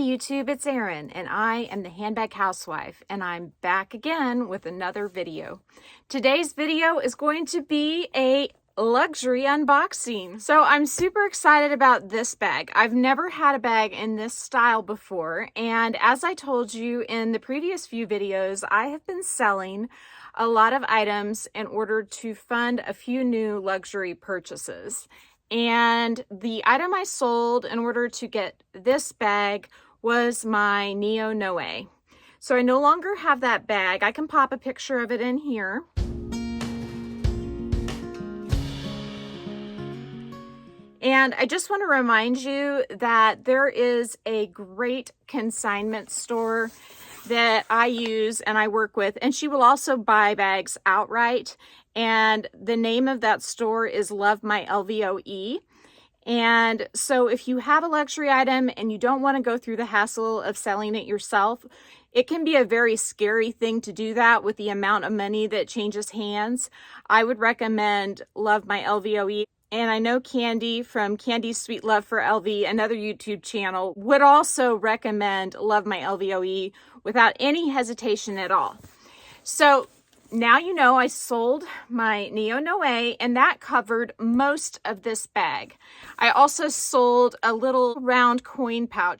YouTube, it's Erin, and I am the handbag housewife, and I'm back again with another video. Today's video is going to be a luxury unboxing. So I'm super excited about this bag. I've never had a bag in this style before, and as I told you in the previous few videos, I have been selling a lot of items in order to fund a few new luxury purchases. And the item I sold in order to get this bag was my Neo Noe. So I no longer have that bag. I can pop a picture of it in here. And I just want to remind you that there is a great consignment store that I use and I work with, and she will also buy bags outright. And the name of that store is Love My LVOE. And so if you have a luxury item and you don't want to go through the hassle of selling it yourself, it can be a very scary thing to do that with the amount of money that changes hands. I would recommend Love My LVOE. And I know Candy from Candy's Sweet Love for LV, another YouTube channel, would also recommend Love My LVOE without any hesitation at all. So now you know I sold my Neo Noe, and that covered most of this bag. I also sold a little round coin pouch,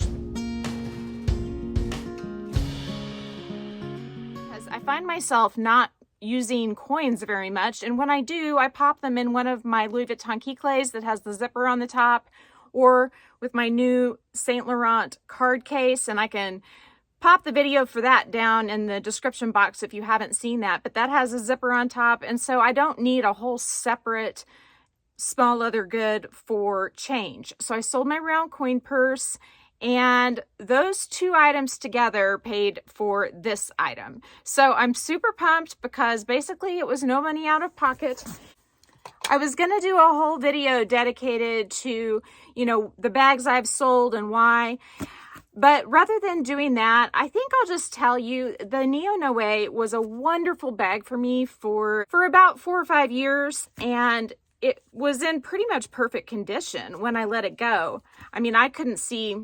because I find myself not using coins very much, and when I do, I pop them in one of my Louis Vuitton key clays that has the zipper on the top, or with my new Saint Laurent card case, and I can pop the video for that down in the description box if you haven't seen that, but that has a zipper on top, and so I don't need a whole separate small leather good for change. So I sold my round coin purse, and those two items together paid for this item. So I'm super pumped because basically it was no money out of pocket. I was going to do a whole video dedicated to, you know, the bags I've sold and why. But rather than doing that, I think I'll just tell you the Neo Noe was a wonderful bag for me for about 4 or 5 years. And it was in pretty much perfect condition when I let it go. I mean, I couldn't see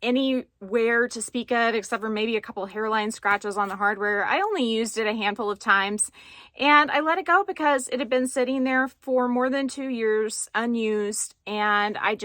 any wear to speak of except for maybe a couple hairline scratches on the hardware. I only used it a handful of times, and I let it go because it had been sitting there for more than 2 years unused, and I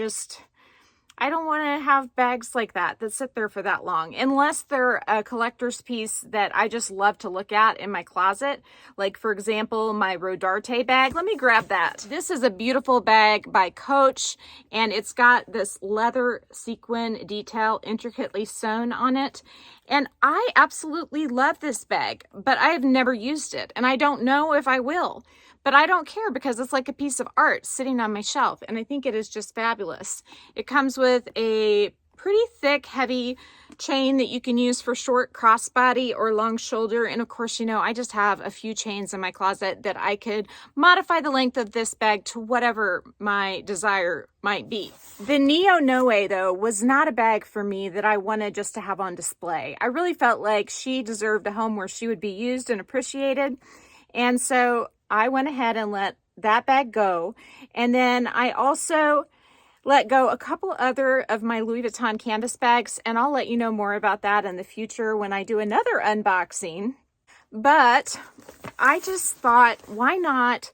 don't want to have bags like that sit there for that long, unless they're a collector's piece that I just love to look at in my closet. Like, for example, my Rodarte bag. Let me grab that. This is a beautiful bag by Coach, and it's got this leather sequin detail intricately sewn on it. And I absolutely love this bag, but I have never used it, and I don't know if I will. But I don't care because it's like a piece of art sitting on my shelf, and I think it is just fabulous. It comes with a pretty thick, heavy chain that you can use for short crossbody or long shoulder. And of course, you know, I just have a few chains in my closet that I could modify the length of this bag to whatever my desire might be. The Neo Noe, though, was not a bag for me that I wanted just to have on display. I really felt like she deserved a home where she would be used and appreciated. And so I went ahead and let that bag go. And then I also let go a couple other of my Louis Vuitton canvas bags, and I'll let you know more about that in the future when I do another unboxing. But I just thought, why not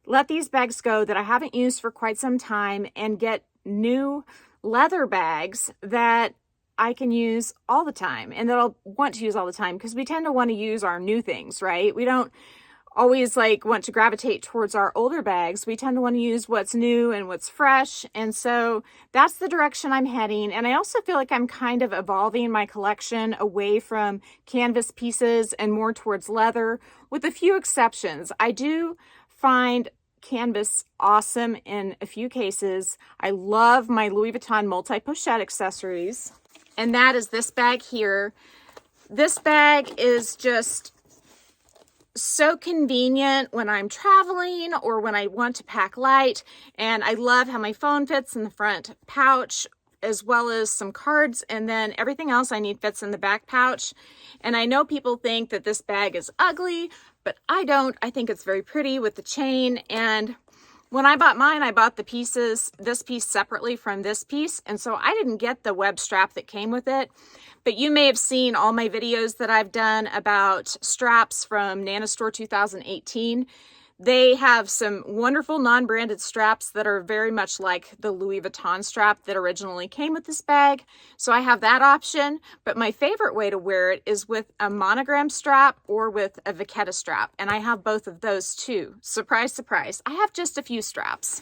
let these bags go that I haven't used for quite some time and get new leather bags that I can use all the time and that I'll want to use all the time, because we tend to want to use our new things, right? We don't always want to gravitate towards our older bags. We tend to want to use what's new and what's fresh. And so that's the direction I'm heading. And I also feel like I'm kind of evolving my collection away from canvas pieces and more towards leather, with a few exceptions. I do find canvas awesome in a few cases. I love my Louis Vuitton multi-pochette accessories. And that is this bag here. This bag is just so convenient when I'm traveling or when I want to pack light. And I love how my phone fits in the front pouch, as well as some cards, and then everything else I need fits in the back pouch. And I know people think that this bag is ugly, but I don't. I think it's very pretty with the chain, and When I bought mine, I bought the pieces, this piece separately from this piece. And so I didn't get the web strap that came with it. But you may have seen all my videos that I've done about straps from Nana Store 2018. They have some wonderful non-branded straps that are very much like the Louis Vuitton strap that originally came with this bag. So I have that option, but my favorite way to wear it is with a monogram strap or with a vachetta strap. And I have both of those too. Surprise, surprise. I have just a few straps.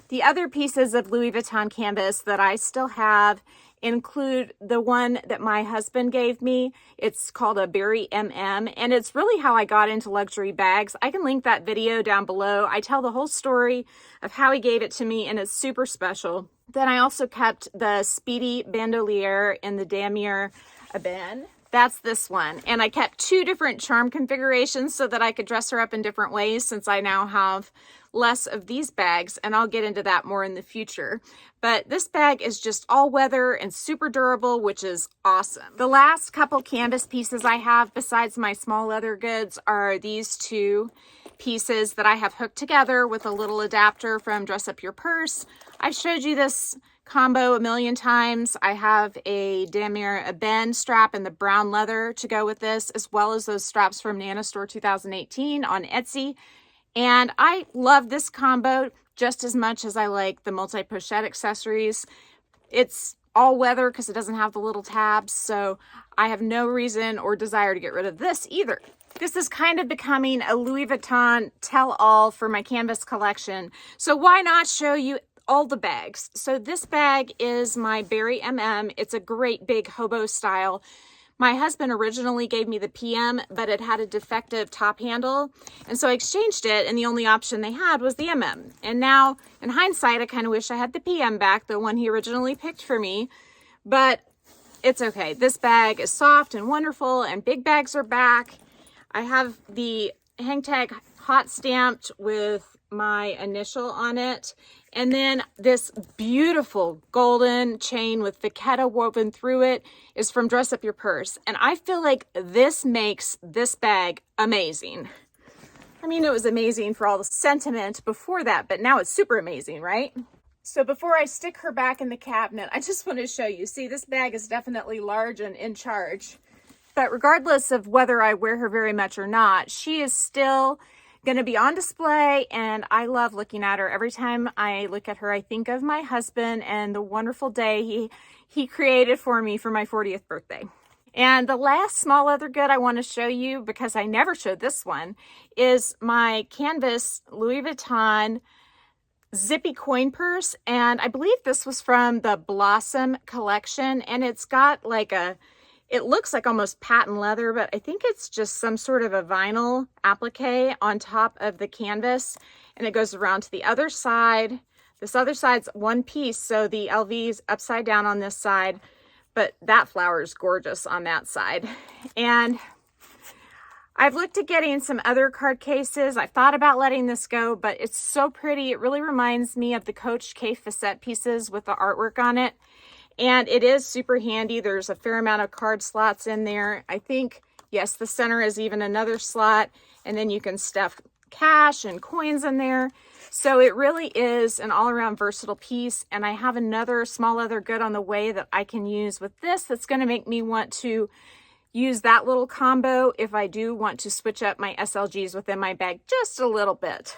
The other pieces of Louis Vuitton canvas that I still have include the one that my husband gave me. It's called a Berri MM, and it's really how I got into luxury bags. I can link that video down below. I tell the whole story of how he gave it to me, and it's super special. Then I also kept the Speedy Bandolier in the Damier Ebene. That's this one. And I kept two different charm configurations so that I could dress her up in different ways, since I now have less of these bags, and I'll get into that more in the future. But this bag is just all weather and super durable, which is awesome. The last couple canvas pieces I have besides my small leather goods are these two pieces that I have hooked together with a little adapter from Dress Up Your Purse. I've showed you this combo a million times. I have a Damier Ebene strap in the brown leather to go with this, as well as those straps from Nana Store 2018 on Etsy. And I love this combo just as much as I like the multi-pochette accessories. It's all weather because it doesn't have the little tabs, so I have no reason or desire to get rid of this either. This is kind of becoming a Louis Vuitton tell-all for my canvas collection, so why not show you all the bags? So this bag is my Berri MM. It's a great big hobo style. My husband originally gave me the PM, but it had a defective top handle. And so I exchanged it, and the only option they had was the MM. And now, in hindsight, I kind of wish I had the PM back, the one he originally picked for me. But it's okay. This bag is soft and wonderful, and big bags are back. I have the hang tag hot stamped with my initial on it. And then this beautiful golden chain with vachetta woven through it is from Dress Up Your Purse. And I feel like this makes this bag amazing. I mean, it was amazing for all the sentiment before that, but now it's super amazing, right? So before I stick her back in the cabinet, I just want to show you. See, this bag is definitely large and in charge. But regardless of whether I wear her very much or not, she is still going to be on display, and I love looking at her. Every time I look at her, I think of my husband and the wonderful day he created for me for my 40th birthday. And the last small leather good I want to show you, because I never showed this one, is my canvas Louis Vuitton zippy coin purse. And I believe this was from the Blossom collection, and it's got like it looks like almost patent leather, but I think it's just some sort of a vinyl applique on top of the canvas, and it goes around to the other side. This other side's one piece, so the LV is upside down on this side, but that flower is gorgeous on that side. And I've looked at getting some other card cases. I thought about letting this go, but it's so pretty. It really reminds me of the Coach K facette pieces with the artwork on it. And it is super handy. There's a fair amount of card slots in there. I think, yes, the center is even another slot. And then you can stuff cash and coins in there. So it really is an all-around versatile piece. And I have another small leather good on the way that I can use with this that's going to make me want to use that little combo if I do want to switch up my SLGs within my bag just a little bit.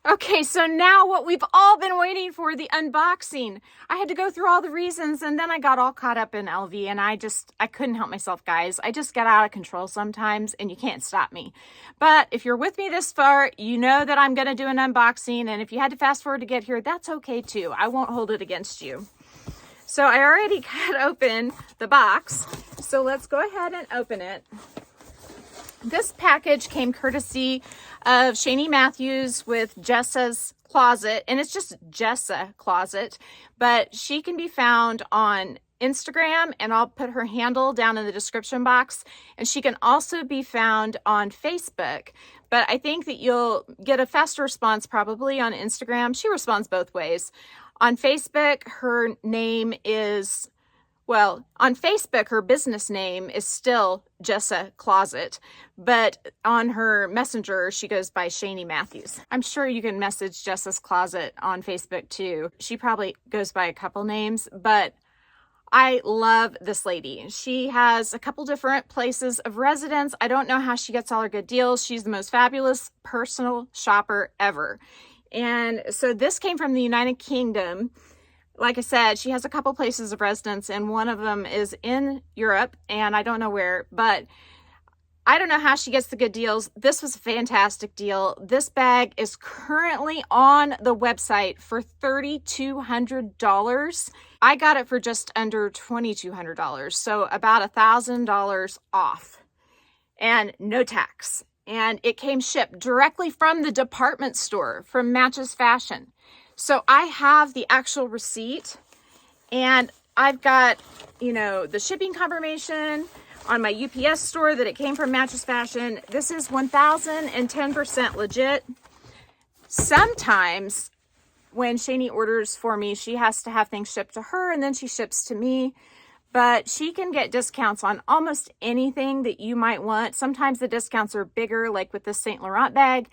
Okay, so now what we've all been waiting for, the unboxing. I had to go through all the reasons, and then I got all caught up in LV, and I couldn't help myself, guys. I just get out of control sometimes, and you can't stop me. But if you're with me this far, you know that I'm going to do an unboxing, and if you had to fast forward to get here, that's okay too. I won't hold it against you. So I already cut open the box, so let's go ahead and open it. This package came courtesy of Shani Matthews with Jessa's Closet, and it's just Jessa Closet, but she can be found on Instagram, and I'll put her handle down in the description box, and she can also be found on Facebook, but I think that you'll get a faster response probably on Instagram. She responds both ways. On Facebook, her name is, well, on Facebook, her business name is still Jessa Closet, but on her messenger, she goes by Shani Matthews. I'm sure you can message Jessa's Closet on Facebook too. She probably goes by a couple names, but I love this lady. She has a couple different places of residence. I don't know how she gets all her good deals. She's the most fabulous personal shopper ever. And so this came from the United Kingdom. Like I said, she has a couple places of residence, and one of them is in Europe, and I don't know where, but I don't know how she gets the good deals. This was a fantastic deal. This bag is currently on the website for $3,200. I got it for just under $2,200, so about $1,000 off and no tax. And it came shipped directly from the department store, from Matches Fashion. So I have the actual receipt, and I've got, you know, the shipping confirmation on my UPS store that it came from Matches Fashion. This is 1010% legit. Sometimes when Shani orders for me, she has to have things shipped to her and then she ships to me. But she can get discounts on almost anything that you might want. Sometimes the discounts are bigger, like with the Saint Laurent bag,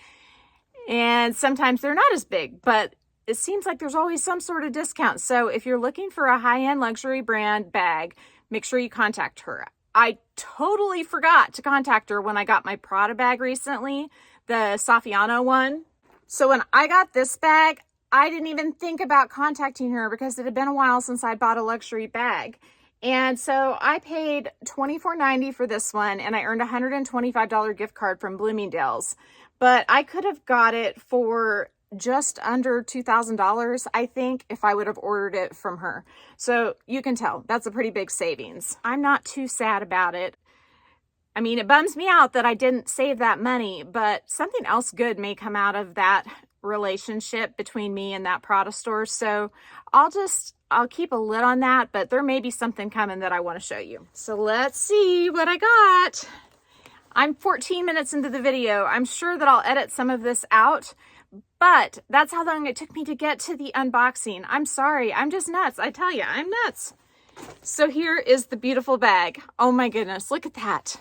and sometimes they're not as big, but it seems like there's always some sort of discount. So if you're looking for a high-end luxury brand bag, make sure you contact her. I totally forgot to contact her when I got my Prada bag recently, the Saffiano one. So when I got this bag, I didn't even think about contacting her because it had been a while since I bought a luxury bag. And so I paid $24.90 for this one, and I earned a $125 gift card from Bloomingdale's. But I could have got it for just under $2,000, I think, if I would have ordered it from her. So you can tell that's a pretty big savings. I'm not too sad about it. I mean, it bums me out that I didn't save that money, but something else good may come out of that relationship between me and that Prada store. So I'll keep a lid on that, but there may be something coming that I want to show you. So let's see what I got. I'm 14 minutes into the video. I'm sure that I'll edit some of this out, but that's how long it took me to get to the unboxing. I'm sorry. I'm just nuts. I tell you, I'm nuts. So here is the beautiful bag. Oh my goodness. Look at that.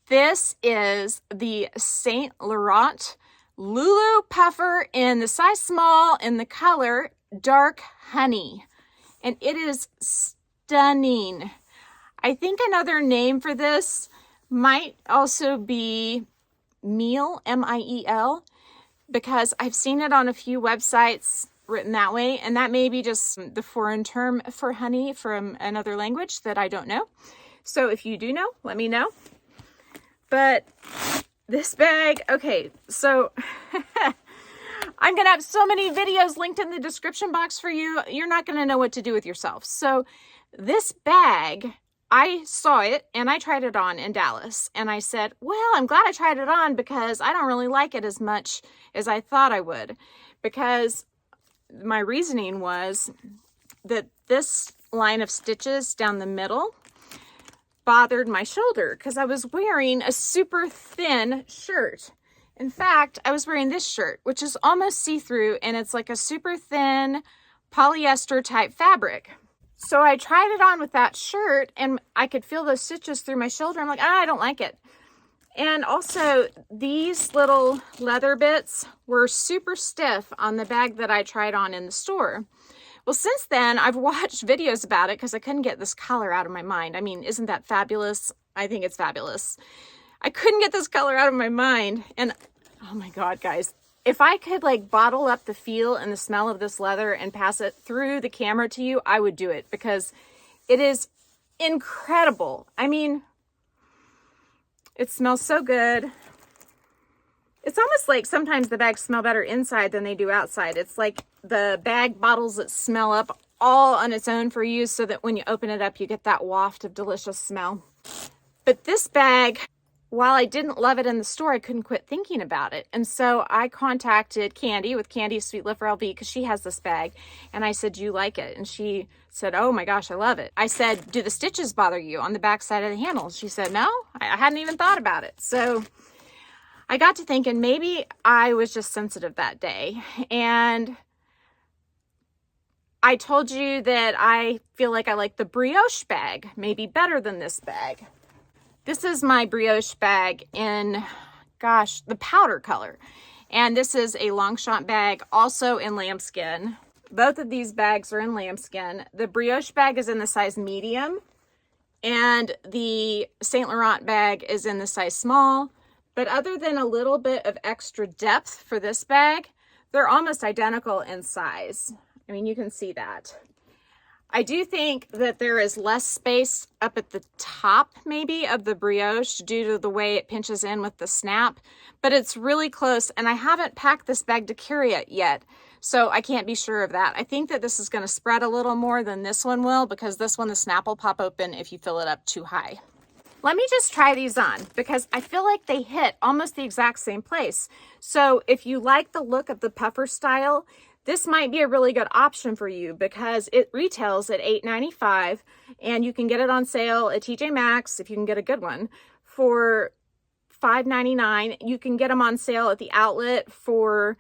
This is the Saint Laurent Loulou puffer in the size small in the color dark honey. And it is stunning. I think another name for this might also be Miel, M-I-E-L, because I've seen it on a few websites written that way, and that may be just the foreign term for honey from another language that I don't know. So if you do know, let me know. But this bag, okay, so I'm going to have so many videos linked in the description box for you. You're not going to know what to do with yourself. So this bag, I saw it and I tried it on in Dallas, and I said, well, I'm glad I tried it on because I don't really like it as much as I thought I would, because my reasoning was that this line of stitches down the middle bothered my shoulder because I was wearing a super thin shirt. In fact, I was wearing this shirt, which is almost see-through, and it's like a super thin polyester type fabric. So I tried it on with that shirt, and I could feel those stitches through my shoulder. I'm like, I don't like it. And also, these little leather bits were super stiff on the bag that I tried on in the store. Well, since then, I've watched videos about it because I couldn't get this color out of my mind. I mean, isn't that fabulous? I think it's fabulous. I couldn't get this color out of my mind. And oh my God, guys, if I could like bottle up the feel and the smell of this leather and pass it through the camera to you, I would do it because it is incredible. I mean, it smells so good. It's almost like sometimes the bags smell better inside than they do outside. It's like the bag bottles that smell up all on its own for you so that when you open it up, you get that waft of delicious smell. But this bag, while I didn't love it in the store, I couldn't quit thinking about it. And so I contacted Candy with Candy's Sweet Liver LV because she has this bag. And I said, do you like it? And she said, oh my gosh, I love it. I said, do the stitches bother you on the back side of the handle? She said, no, I hadn't even thought about it. So I got to thinking maybe I was just sensitive that day. And I told you that I feel like I like the Brioche bag maybe better than this bag. This is my Brioche bag in, gosh, the powder color. And this is a Longchamp bag, also in lambskin. Both of these bags are in lambskin. The Brioche bag is in the size medium, and the Saint Laurent bag is in the size small. But other than a little bit of extra depth for this bag, they're almost identical in size. I mean, you can see that. I do think that there is less space up at the top, maybe, of the Brioche due to the way it pinches in with the snap, but it's really close, and I haven't packed this bag to carry it yet, so I can't be sure of that. I think that this is going to spread a little more than this one will, because this one, the snap will pop open if you fill it up too high. Let me just try these on, because I feel like they hit almost the exact same place. So if you like the look of the puffer style, this might be a really good option for you, because it retails at $8.95, and you can get it on sale at T.J.MAXX if you can get a good one for $5.99. You can get them on sale at the outlet for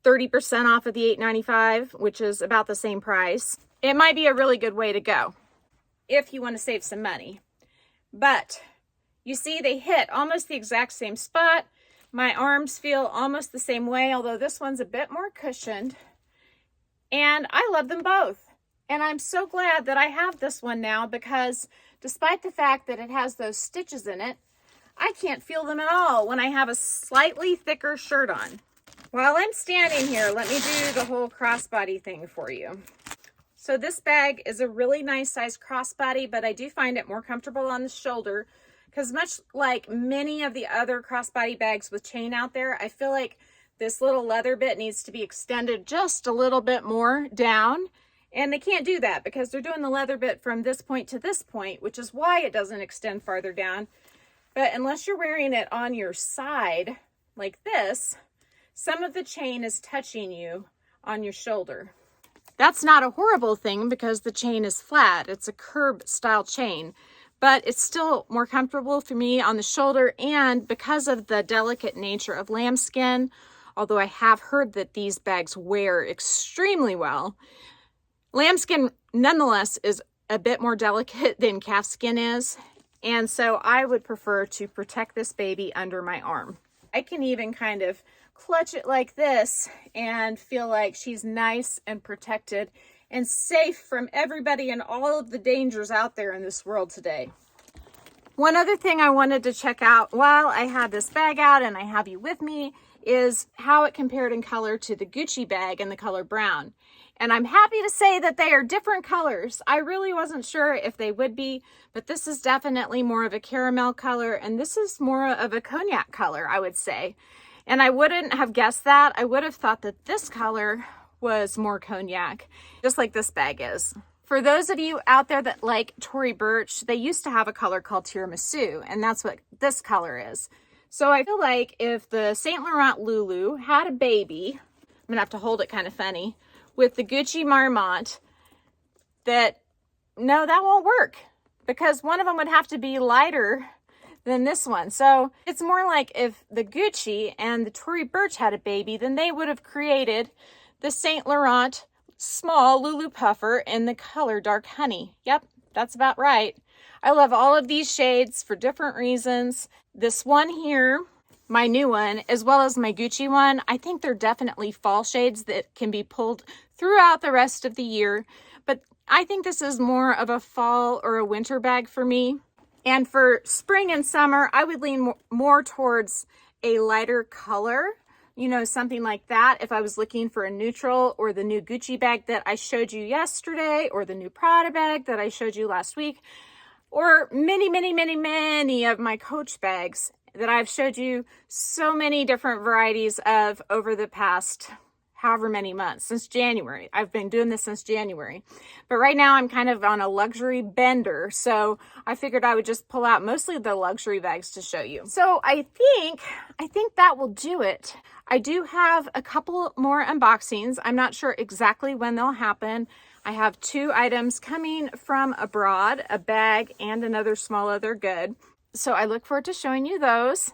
30% off of the $8.95, which is about the same price. It might be a really good way to go if you want to save some money. But you see, they hit almost the exact same spot. My arms feel almost the same way, although this one's a bit more cushioned. And I love them both. And I'm so glad that I have this one now, because despite the fact that it has those stitches in it, I can't feel them at all when I have a slightly thicker shirt on. While I'm standing here, let me do the whole crossbody thing for you. So this bag is a really nice size crossbody, but I do find it more comfortable on the shoulder, because much like many of the other crossbody bags with chain out there, I feel like this little leather bit needs to be extended just a little bit more down, and they can't do that because they're doing the leather bit from this point to this point, which is why it doesn't extend farther down. But unless you're wearing it on your side like this, some of the chain is touching you on your shoulder. That's not a horrible thing because the chain is flat. It's a curb style chain, but it's still more comfortable for me on the shoulder. And because of the delicate nature of lambskin, although I have heard that these bags wear extremely well, lambskin nonetheless is a bit more delicate than calfskin is. And so I would prefer to protect this baby under my arm. I can even kind of clutch it like this and feel like she's nice and protected and safe from everybody and all of the dangers out there in this world today. One other thing I wanted to check out while I had this bag out and I have you with me is how it compared in color to the Gucci bag in the color brown. And I'm happy to say that they are different colors. I really wasn't sure if they would be, but this is definitely more of a caramel color, and this is more of a cognac color, I would say. And I wouldn't have guessed that. I would have thought that this color was more cognac, just like this bag is. For those of you out there that like Tory Burch, they used to have a color called tiramisu, and that's what this color is. So I feel like if the Saint Laurent Loulou had a baby, I'm gonna have to hold it kind of funny, with the Gucci Marmont, that won't work, because one of them would have to be lighter than this one. So it's more like if the Gucci and the Tory Burch had a baby, then they would have created the Saint Laurent small Loulou puffer in the color dark honey. Yep, that's about right. I love all of these shades for different reasons. This one here, my new one, as well as my Gucci one, I think they're definitely fall shades that can be pulled throughout the rest of the year. But I think this is more of a fall or a winter bag for me. And for spring and summer, I would lean more towards a lighter color, you know, something like that. If I was looking for a neutral, or the new Gucci bag that I showed you yesterday, or the new Prada bag that I showed you last week, or many of my Coach bags that I've showed you so many different varieties of over the past however many months, since January. I've been doing this since January. But right now I'm kind of on a luxury bender, so I figured I would just pull out mostly the luxury bags to show you. So I think that will do it. I do have a couple more unboxings. I'm not sure exactly when they'll happen. I have 2 items coming from abroad, a bag and another small other good. So I look forward to showing you those.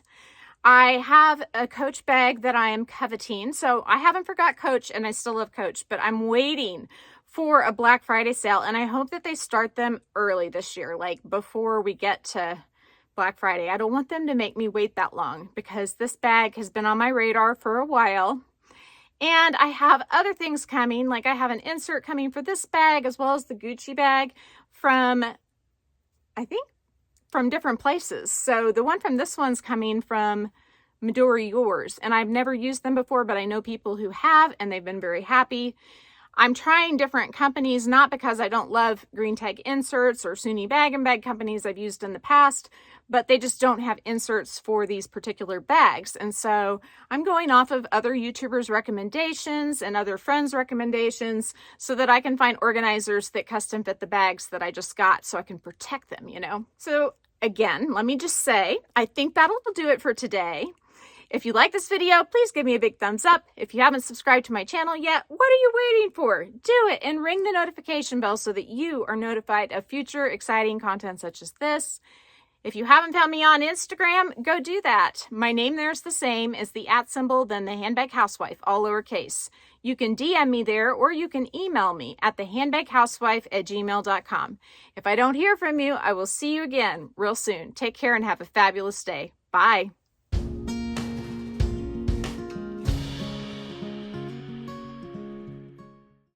I have a Coach bag that I am coveting. So I haven't forgot Coach, and I still love Coach, but I'm waiting for a Black Friday sale, and I hope that they start them early this year, like before we get to Black Friday. I don't want them to make me wait that long because this bag has been on my radar for a while. And I have other things coming, like I have an insert coming for this bag as well as the Gucci bag from, I think, from different places. So the one from this one's coming from Midori Yours, and I've never used them before, but I know people who have, and they've been very happy. I'm trying different companies, not because I don't love green tag inserts or Sunni bag and bag companies I've used in the past, but they just don't have inserts for these particular bags. And so I'm going off of other YouTubers' recommendations and other friends' recommendations so that I can find organizers that custom fit the bags that I just got so I can protect them, you know? So again, let me just say, I think that'll do it for today. If you like this video, please give me a big thumbs up. If you haven't subscribed to my channel yet, what are you waiting for? Do it and ring the notification bell so that you are notified of future exciting content such as this. If you haven't found me on Instagram, go do that. My name there is the same as the @ symbol, then the handbag housewife, all lowercase. You can DM me there or you can email me at thehandbaghousewife@gmail.com. If I don't hear from you, I will see you again real soon. Take care and have a fabulous day. Bye.